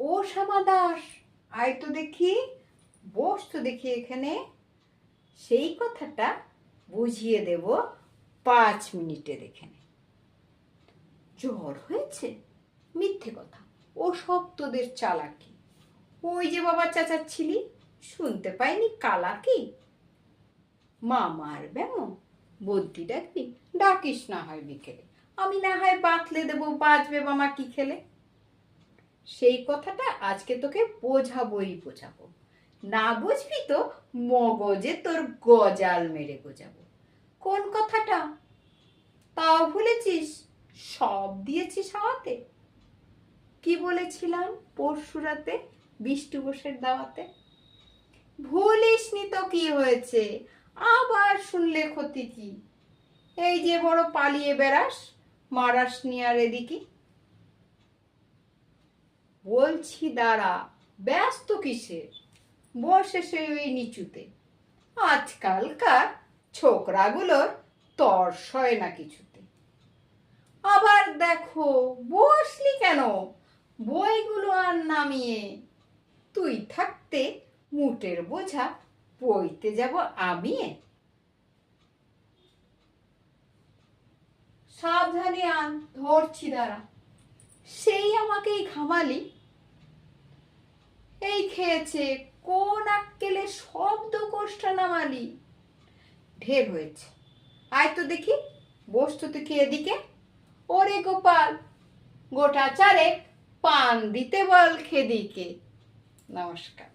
ও শ্যামা দাস, আয় তো দেখি, বস তো দেখি এখানে। সেই কথাটা বুঝিয়ে দেব 5 মিনিটে। দেখে নে। জ্বর হয়েছে? মিথ্যে কথা, ও সব তোদের চালাকি। ওই যে বাবা চেঁচাচ্ছিলি, শুনতে পাইনি কালাকি? মা মারবে মো, বদ্যি ডাকবি? ডাকিস না হয় বিকেলে, আমি না হয় বাতলে দেবো, বাজবে বামা কি খেলে। সেই কথাটা আজকে তোকে বোঝাবো। না বুঝবি তো মগজে তোর গজাল মেরে বোঝাবো। কোন কথাটা? তাও ভুলেছিস? সব দিয়েছিস হাওয়াতে। কি বলেছিলাম পরশু রাতে বিষ্টু বোসের দাওয়াতে? ভুলিসনি তো কি হয়েছে, আবার শুনলে ক্ষতি কি? এই যে বড় পালিয়ে বেড়াস, মারাস নি আর এদিকে। বলছি দাঁড়া, ব্যস্ত কিসের? বসে সে ওই নিচুতে। আজকালকার ছোকরাগুলোর তর্স হয় না কিছুতে। আবার দেখো, বসলি কেন? বইগুলো আর নামিয়ে। তুই থাকতে মুটের বোঝা বইতে যাব আমি। সাবধানে আন, ধরছি দাঁড়া। সেই আমাকেই ঘামালি। এই খেয়েছে, কোন আক্কেলে শব্দ কোষ্টা নামালি? ঢের হয়েছে, আয় তো দেখি, বস তো দেখি এদিকে। ওরে গোপাল, গোটা চারেক পান দিতে বল খেদিকে। নমস্কার।